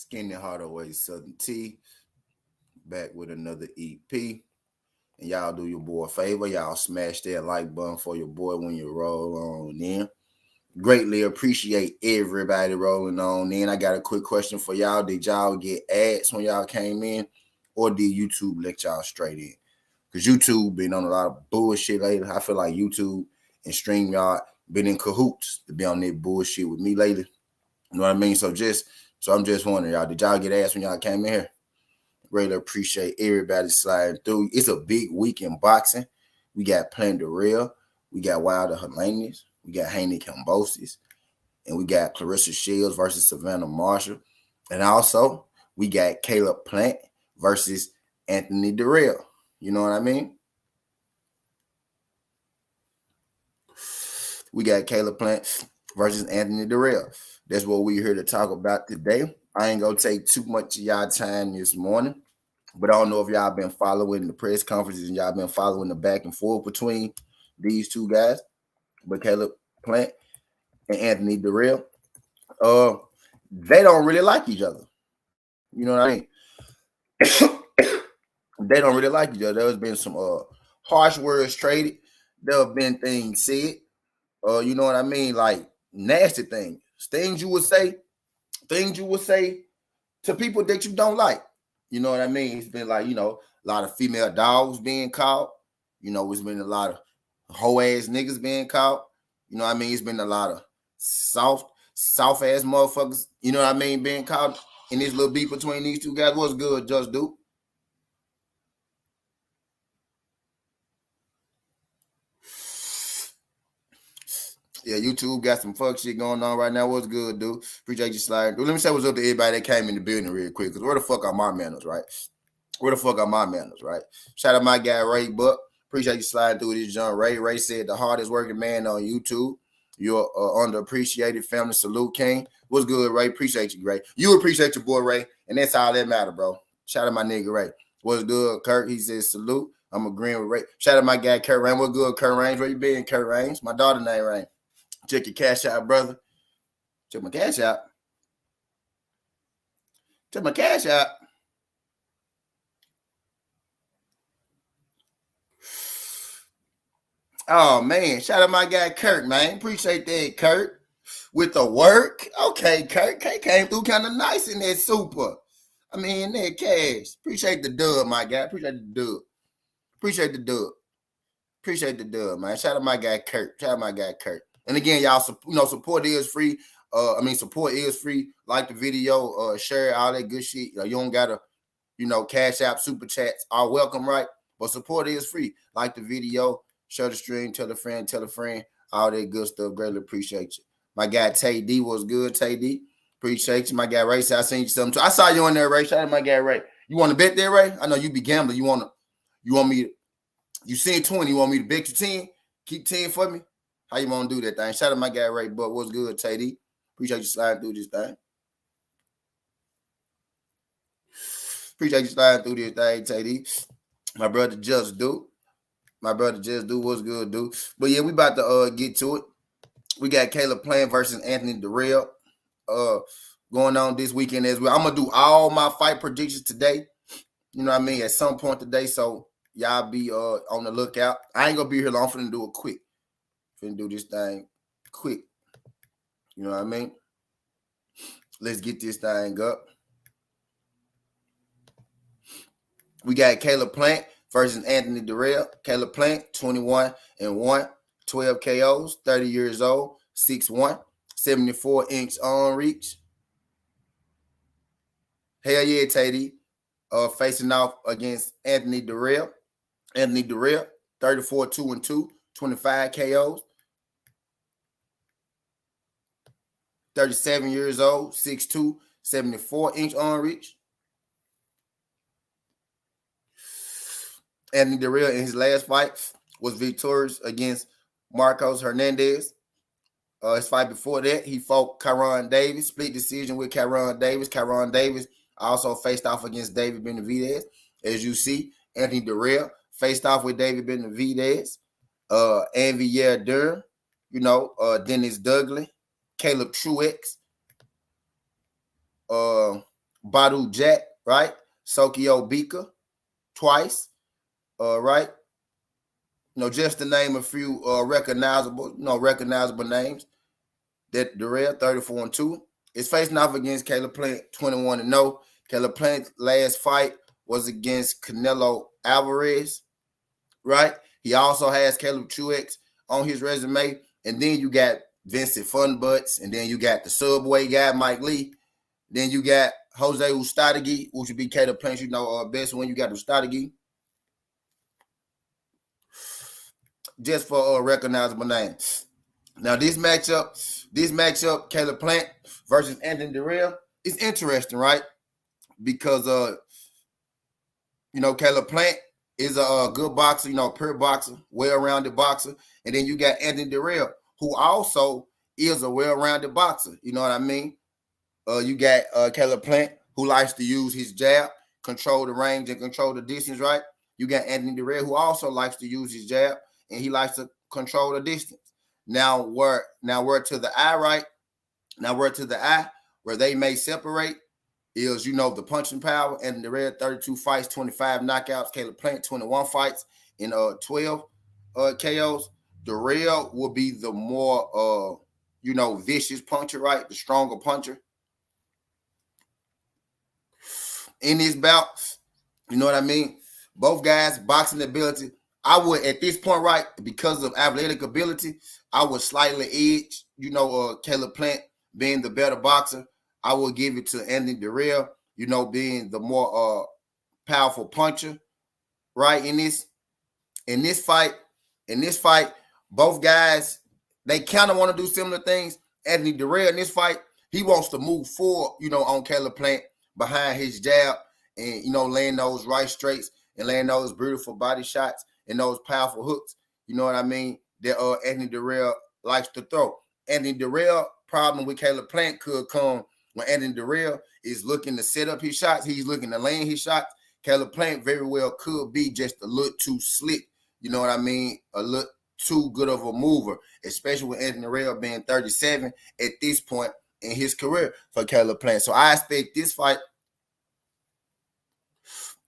Skinny Hardaway Southern T back with another EP. And y'all do your boy a favor. Y'all smash that like button for your boy when you roll on in. Greatly appreciate everybody rolling on in. I got a quick question for y'all. Did y'all get ads when y'all came in? Or did YouTube let y'all straight in? Because YouTube been on a lot of bullshit lately. I feel like YouTube and StreamYard been in cahoots to be on that bullshit with me lately. You know what I mean? So I'm just wondering, y'all, did y'all get asked when y'all came in here? Really appreciate everybody sliding through. It's a big week in boxing. We got Plain Dirrell. We got Wilder Helenius. We got Haney Cambosis. And we got Clarissa Shields versus Savannah Marshall. And also, we got Caleb Plant versus Anthony Dirrell. You know what I mean? We got Caleb Plant versus Anthony Dirrell. That's what we're here to talk about today. I ain't going to take too much of y'all time this morning, but I don't know if y'all been following the press conferences and y'all been following the back and forth between these two guys, but Caleb Plant and Anthony Dirrell. They don't really like each other. You know what I mean? They don't really like each other. There's been some harsh words traded. There have been things said. You know what I mean? Like nasty things. Things you would say to people that you don't like. You know what I mean? It's been like, a lot of female dogs being caught. It's been a lot of hoe ass niggas being caught. You know what I mean? It's been a lot of soft ass motherfuckers, you know what I mean, being caught in this little beef between these two guys. What's good, Just Duke? Yeah, YouTube got some fuck shit going on right now. What's good, dude? Appreciate you sliding. Let me say what's up to everybody that came in the building real quick, because where the fuck are my manners, right? Shout out my guy, Ray Buck. Appreciate you sliding through this, John Ray. Ray said the hardest working man on YouTube. You're underappreciated family. Salute, King. What's good, Ray? Appreciate you, Ray. You appreciate your boy, Ray, and that's all that matter, bro. Shout out my nigga, Ray. What's good, Kurt? He says salute. I'm agreeing with Ray. Shout out my guy, Kurt Rain. What's good, Kurt Rains? Where you been, Kurt Rains? My daughter named Rain. Check your cash out, brother. Check my cash out. Check my cash out. Oh, man. Shout out my guy, Kurt, man. Appreciate that, Kurt. With the work. Okay, Kurt. K came through kind of nice in that super. I mean, that cash. Appreciate the dub, my guy. Appreciate the dub, man. Shout out my guy, Kurt. And again, y'all, support is free. Support is free. Like the video, share all that good shit. You don't gotta, cash app, super chats are welcome, right? But support is free. Like the video, share the stream, tell a friend, all that good stuff. Greatly appreciate you. My guy Tay D was good. Tay D, appreciate you. My guy Ray said I seen you something too. I saw you on there, Ray. Shout out my guy Ray. You want to bet there, Ray? I know you be gambling. You want me to? You seen 20? You want me to bet you 10? Keep 10 for me? How you want to do that thing? Shout out my guy Ray Buck. What's good, Tay D? Appreciate you sliding through this thing. Tay D. My brother Just Do. What's good, dude? But yeah, we about to get to it. We got Caleb Plant versus Anthony Dirrell going on this weekend as well. I'm gonna do all my fight predictions today. You know what I mean? At some point today, so y'all be on the lookout. I ain't gonna be here long. I'm finna do it quick. Finna do this thing quick. You know what I mean? Let's get this thing up. We got Caleb Plant versus Anthony Dirrell. Caleb Plant, 21-1, 12 KOs, 30 years old, 6'1", 74-inch arm reach. Hell yeah, Tady. Facing off against Anthony Dirrell. 34-2-2, 25 KOs. 37 years old, 6'2", 74-inch arm reach. Anthony Dirrell in his last fight was victorious against Marcos Hernandez. His fight before that, he fought Kyron Davis, split decision with Kyron Davis. Kyron Davis also faced off against David Benavidez. As you see, Anthony Dirrell faced off with David Benavidez, Anvier Durham, Dennis Douglas, Caleb Truex, Badu Jack, right? Sokio Bika twice, right? Just to name a few recognizable names. That Dirrell 34-2 is facing off against Caleb Plant 21-0. Caleb Plant's last fight was against Canelo Alvarez, right? He also has Caleb Truex on his resume, and then you got Vincent Funbutts, and then you got the Subway guy Mike Lee, then you got Jose Ustadegi, which would be Caleb Plant, best when you got Ustadegi. Just for a recognizable name. Now this matchup, Caleb Plant versus Anthony Dirrell, is interesting, right? Because Caleb Plant is a good boxer, pure boxer, well-rounded boxer, and then you got Anthony Dirrell, who also is a well-rounded boxer. You know what I mean? You got Caleb Plant, who likes to use his jab, control the range and control the distance, right? You got Anthony Dirrell, who also likes to use his jab, and he likes to control the distance. Now where to the eye, right? Now where to the eye, where they may separate is, the punching power. And the Red 32 fights, 25 knockouts. Caleb Plant 21 fights in 12 KOs. Dirrell will be the more vicious puncher, right? The stronger puncher in this bout. You know what I mean? Both guys, boxing ability. I would, at this point, right, because of athletic ability, I would slightly edge, Caleb Plant being the better boxer. I would give it to Anthony Dirrell, being the more powerful puncher, right? In this fight, both guys, they kind of want to do similar things. Anthony Dirrell in this fight, he wants to move forward, on Caleb Plant behind his jab and, laying those right straights and laying those beautiful body shots and those powerful hooks, you know what I mean, that Anthony Dirrell likes to throw. Anthony Dirrell problem with Caleb Plant could come when Anthony Dirrell is looking to set up his shots. He's looking to land his shots. Caleb Plant very well could be just a little too slick, you know what I mean, a little too good of a mover, especially with Anthony Dirrell being 37 at this point in his career for Caleb Plant. So I expect this fight,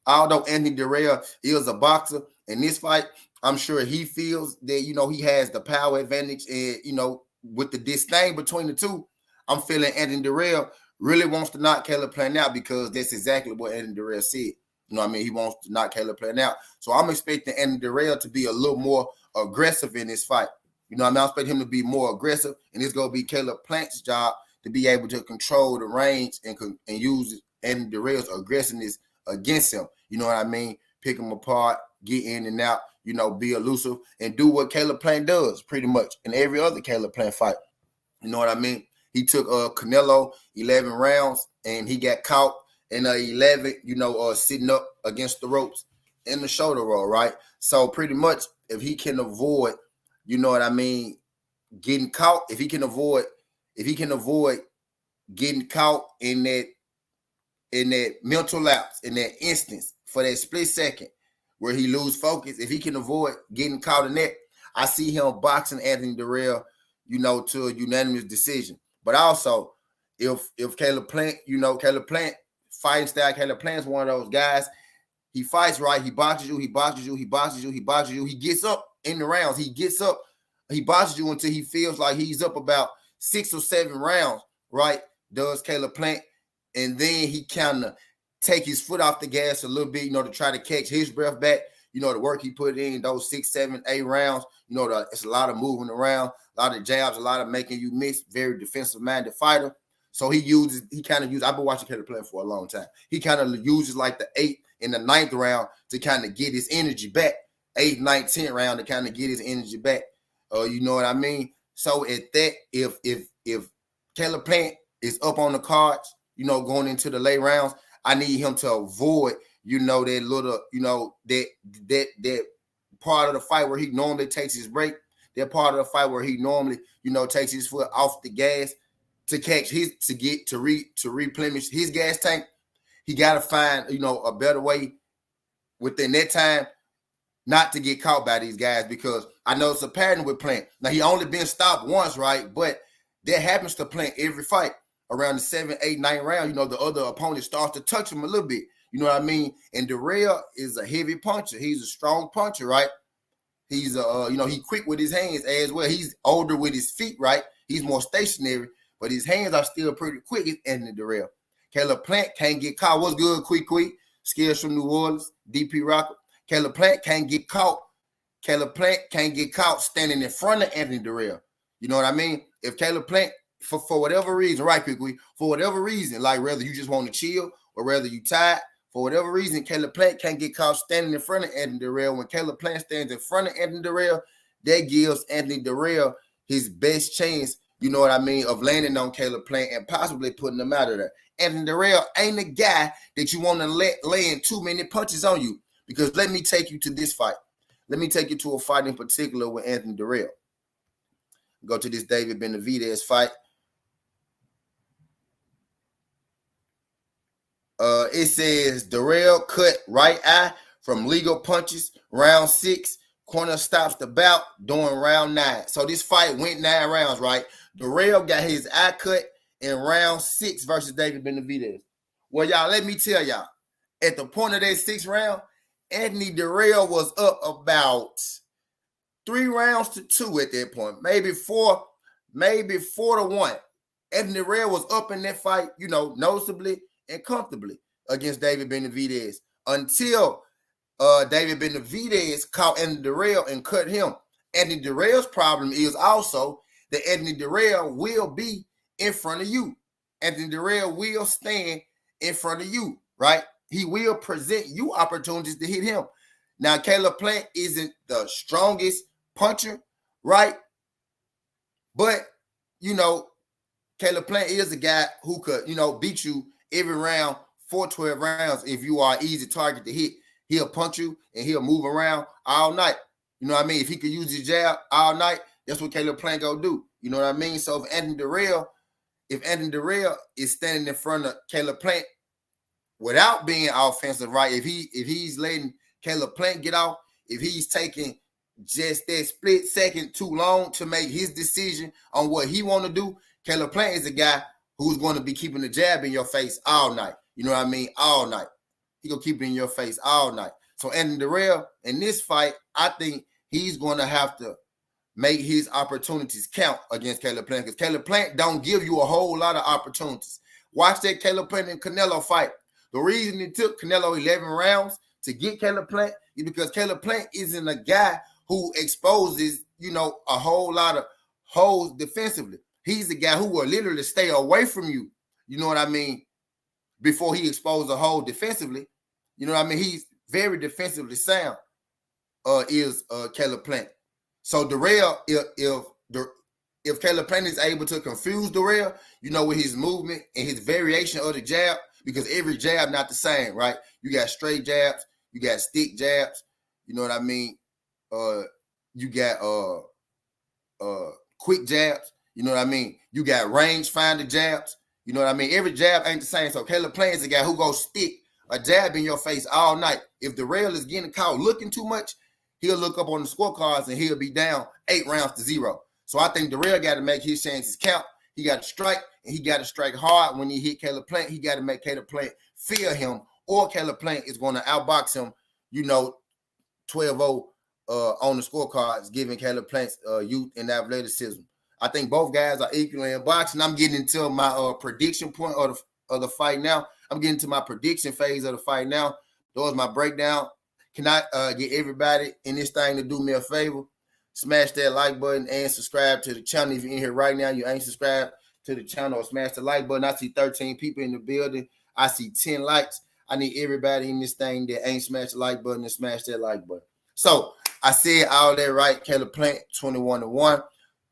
although Anthony Dirrell is a boxer, in this fight, I'm sure he feels that, he has the power advantage. And, with the disdain between the two, I'm feeling Anthony Dirrell really wants to knock Caleb Plant out because that's exactly what Anthony Dirrell said. You know what I mean? He wants to knock Caleb Plant out. So I'm expecting Anthony Dirrell to be a little more aggressive in this fight. You know what I mean? I expect him to be more aggressive, and it's going to be Caleb Plant's job to be able to control the range and use Anthony Dirrell's aggressiveness against him. You know what I mean? Pick him apart, get in and out, be elusive, and do what Caleb Plant does pretty much in every other Caleb Plant fight. You know what I mean? He took Canelo 11 rounds, and he got caught in 11, sitting up against the ropes in the shoulder roll, right? So pretty much if he can avoid, getting caught, if he can avoid getting caught in that mental lapse, in that instance, for that split second where he lose focus, if he can avoid getting caught in that, I see him boxing Anthony Dirrell, to a unanimous decision. But also, if Caleb Plant, fighting style, Caleb Plant's one of those guys, he fights right, he boxes you, he gets up in the rounds, he boxes you until he feels like he's up about 6 or 7 rounds, right, does Caleb Plant, and then he kind of take his foot off the gas a little bit, to try to catch his breath back. The work he put in those 6, 7, 8 rounds, it's a lot of moving around, a lot of jabs, a lot of making you miss, very defensive-minded fighter. So I've been watching Caleb Plant for a long time. He kind of uses like the 8th and the 9th round to kind of get his energy back. 8th, 9th, 10th round to kind of get his energy back. You know what I mean? So at that, if Caleb Plant is up on the cards, going into the late rounds, I need him to avoid, that little, that part of the fight where he normally takes his break, that part of the fight where he normally, takes his foot off the gas to catch to replenish his gas tank. He got to find, a better way within that time not to get caught by these guys, because I know it's a pattern with Plant. Now, he only been stopped once, right? But that happens to Plant every fight. around the 7, 8, 9 round, the other opponent starts to touch him a little bit. You know what I mean? And Dirrell is a heavy puncher. He's a strong puncher, right? He's he quick with his hands as well. He's older with his feet, right? He's more stationary, but his hands are still pretty quick. It's Anthony Dirrell. Caleb Plant can't get caught. What's good, Quick? Skills from New Orleans, DP Rocker. Caleb Plant can't get caught. Caleb Plant can't get caught standing in front of Anthony Dirrell. You know what I mean? If Caleb Plant, for whatever reason, right, Quick, for whatever reason, like whether you just want to chill or whether you tired, for whatever reason, Caleb Plant can't get caught standing in front of Anthony Dirrell. When Caleb Plant stands in front of Anthony Dirrell, that gives Anthony Dirrell his best chance, you know what I mean, of landing on Caleb Plant and possibly putting him out of there. Anthony Dirrell ain't a guy that you want to let land too many punches on you, because let me take you to this fight. Let me take you to a fight in particular with Anthony Dirrell. Go to this David Benavidez fight. It says Dirrell cut right eye from legal punches, round 6. Corner stops the bout during round 9. So this fight went 9 rounds, right? Dirrell got his eye cut in round 6 versus David Benavidez. Well, y'all, let me tell y'all, at the point of that 6th round, Anthony Dirrell was up about 3 rounds to 2 at that point, maybe 4 to 1. Anthony Dirrell was up in that fight, noticeably and comfortably against David Benavidez until David Benavidez caught Anthony Dirrell and cut him. Anthony Dirrell's problem is also that Anthony Dirrell will be in front of you. Anthony Dirrell will stand in front of you, right? He will present you opportunities to hit him. Now, Caleb Plant isn't the strongest puncher, right? But, Caleb Plant is a guy who could, beat you every round, 12 rounds. If you are an easy target to hit, he'll punch you and he'll move around all night. You know what I mean? If he could use his jab all night, that's what Caleb Plant go do. You know what I mean? So if Anthony Dirrell is standing in front of Caleb Plant without being offensive, right? If he's letting Caleb Plant get off, if he's taking just that split second too long to make his decision on what he want to do, Caleb Plant is a guy who's going to be keeping the jab in your face all night. You know what I mean? All night. He going to keep it in your face all night. So Anthony Dirrell, in this fight, I think he's going to have to make his opportunities count against Caleb Plant, because Caleb Plant don't give you a whole lot of opportunities. Watch that Caleb Plant and Canelo fight. The reason it took Canelo 11 rounds to get Caleb Plant is because Caleb Plant isn't a guy who exposes, a whole lot of holes defensively. He's the guy who will literally stay away from you, you know what I mean, before he exposes a hole defensively. You know what I mean? He's very defensively sound, is Caleb Plant. So Dirrell, if Caleb Plant is able to confuse Dirrell, with his movement and his variation of the jab, because every jab not the same, right? You got straight jabs, you got stick jabs, you know what I mean? You got quick jabs, you know what I mean? You got range finder jabs, you know what I mean? Every jab ain't the same. So Caleb Plant is a guy who goes stick a jab in your face all night. If Dirrell is getting caught looking too much, he'll look up on the scorecards and he'll be down 8 rounds to 0. So I think Dirrell got to make his chances count. He got to strike, and he got to strike hard. When he hit Caleb Plant, he got to make Caleb Plant fear him, or Caleb Plant is going to outbox him, 12-0 on the scorecards, giving Caleb Plant's youth and athleticism. I think both guys are equally in boxing. I'm getting into my prediction point of the fight now. I'm getting to my prediction phase of the fight now. Those my breakdown. Can I get everybody in this thing to do me a favor? Smash that like button and subscribe to the channel. If you're in here right now, you ain't subscribed to the channel, or smash the like button. I see 13 people in the building. I see 10 likes. I need everybody in this thing that ain't smashed the like button to smash that like button. So I said all that right. Caleb Plant, 21-1,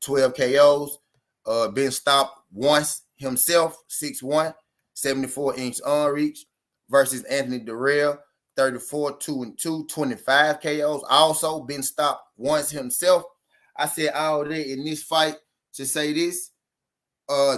12 KOs. Been stopped once himself, 6'1", 74-inch arm reach, versus Anthony Dirrell, 34, 2-2, 25 KOs. Also been stopped once himself. I said all that in this fight to say this.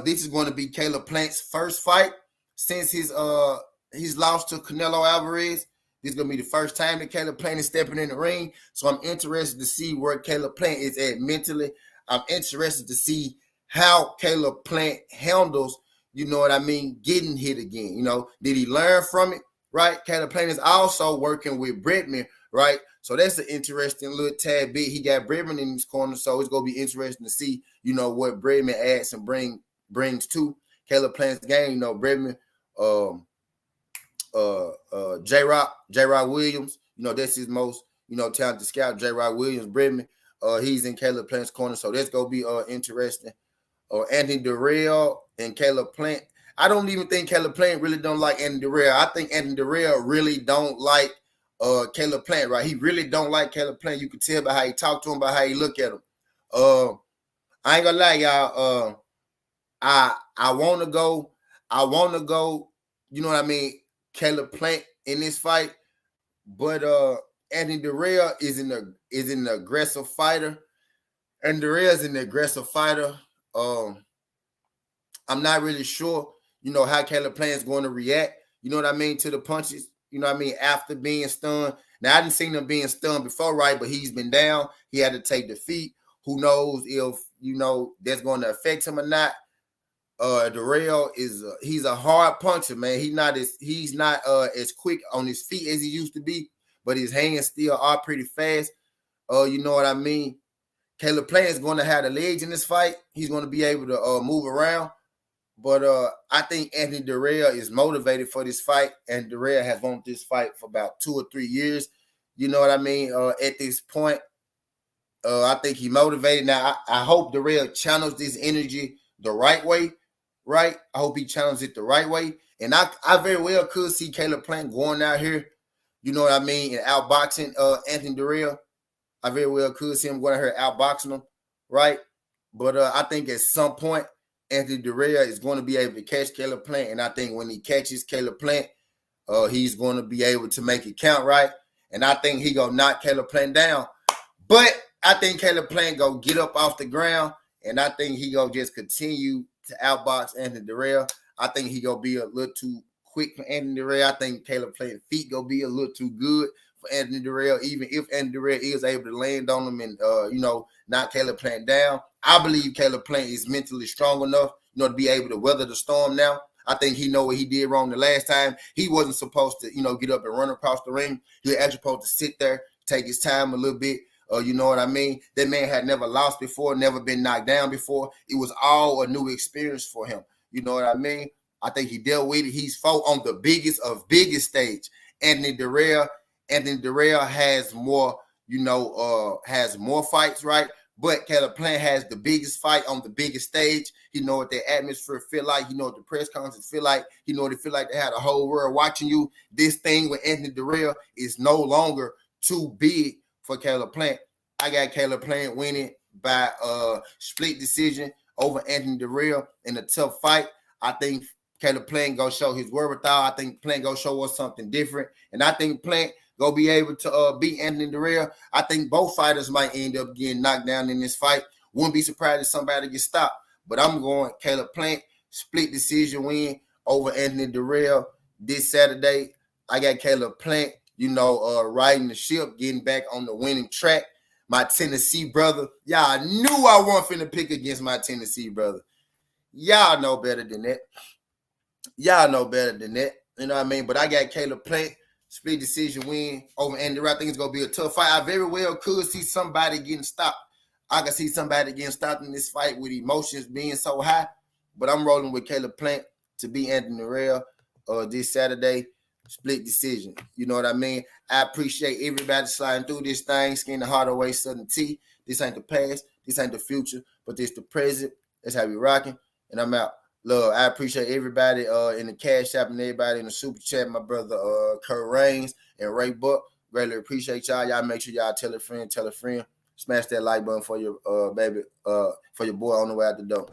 This is going to be Caleb Plant's first fight since his loss to Canelo Alvarez. This is going to be the first time that Caleb Plant is stepping in the ring. So I'm interested to see where Caleb Plant is at mentally. I'm interested to see how Caleb Plant handles, you know what I mean, getting hit again. You know, did he learn from it? Right? Caleb Plant is also working with Bridgman, right? So that's an interesting little tad bit. He got Bridgman in his corner, so it's gonna be interesting to see, you know, what Bridgman adds and brings to Caleb Plant's game. You know, Bridgman, J-Rock Williams, you know, that's his most, you know, talented scout, J-Rock Williams, Bridgman. He's in Caleb Plant's corner, so that's gonna be interesting. Anthony Dirrell and Caleb Plant. I don't even think Caleb Plant really don't like Anthony Dirrell. I think Anthony Dirrell really don't like Caleb Plant, right? He really don't like Caleb Plant. You can tell by how he talk to him, by how he look at him. I ain't gonna lie, y'all. I wanna go, you know what I mean, Caleb Plant in this fight, but Anthony Dirrell is an aggressive fighter. And Dirrell is an aggressive fighter. I'm not really sure, you know, how Caleb Plant is going to react, you know what I mean, to the punches, you know what I mean, after being stunned. Now, I didn't see him being stunned before, right, but he's been down. He had to take defeat. Who knows if, you know, that's going to affect him or not. Dirrell he's a hard puncher, man. He's not as quick on his feet as he used to be, but his hands still are pretty fast. You know what I mean? Caleb Plant is going to have the legs in this fight. He's going to be able to move around. But I think Anthony Dirrell is motivated for this fight, and Dirrell has wanted this fight for about 2 or 3 years. You know what I mean? At this point, I think he's motivated. Now, I hope Dirrell channels this energy the right way, right? I hope he channels it the right way. And I very well could see Caleb Plant going out here, you know what I mean, and outboxing Anthony Dirrell. I very well could see him going out here outboxing him, right? But I think at some point, Anthony Dirrell is going to be able to catch Caleb Plant. And I think when he catches Caleb Plant, he's going to be able to make it count, right? And I think he going to knock Caleb Plant down. But I think Caleb Plant going to get up off the ground, and I think he going to just continue to outbox Anthony Dirrell. I think he going to be a little too quick for Anthony Dirrell. I think Caleb Plant's feet going to be a little too good for Anthony Dirrell, even if Anthony Dirrell is able to land on him and, you know, knock Caleb Plant down. I believe Caleb Plant is mentally strong enough, you know, to be able to weather the storm now. I think he know what he did wrong the last time. He wasn't supposed to, you know, get up and run across the ring. He was actually supposed to sit there, take his time a little bit. You know what I mean? That man had never lost before, never been knocked down before. It was all a new experience for him. You know what I mean? I think he dealt with it. He's fought on the biggest stage. Anthony Dirrell has more, you know, has more fights, right? But Caleb Plant has the biggest fight on the biggest stage. He know what the atmosphere feel like. He know what the press conference feel like. He know what it feel like to have the whole world watching you. This thing with Anthony Dirrell is no longer too big for Caleb Plant. I got Caleb Plant winning by split decision over Anthony Dirrell in a tough fight. I think Caleb Plant gonna show his wherewithal. I think Plant gonna show us something different, and I think Plant gonna be able to beat Anthony Dirrell. I think both fighters might end up getting knocked down in this fight. Wouldn't be surprised if somebody gets stopped, but I'm going Caleb Plant split decision win over Anthony Dirrell this Saturday. I got Caleb Plant, you know, riding the ship, getting back on the winning track. My Tennessee brother, y'all knew I wasn't finna pick against my Tennessee brother. Y'all know better than that. Y'all know better than that. You know what I mean? But I got Caleb Plant split decision win over Anthony Dirrell. I think it's going to be a tough fight. I very well could see somebody getting stopped. I can see somebody getting stopped in this fight with emotions being so high. But I'm rolling with Caleb Plant to beat Anthony Dirrell this Saturday. Split decision. You know what I mean? I appreciate everybody sliding through this thing. Skin the heart away, Southern T. This ain't the past. This ain't the future. But this the present. That's how we rocking. And I'm out. Love, I appreciate everybody in the Cash App and everybody in the Super Chat. My brother Kurt Raines and Ray Buck. Greatly appreciate y'all. Y'all make sure y'all tell a friend. Smash that like button for your baby, for your boy on the way out the door.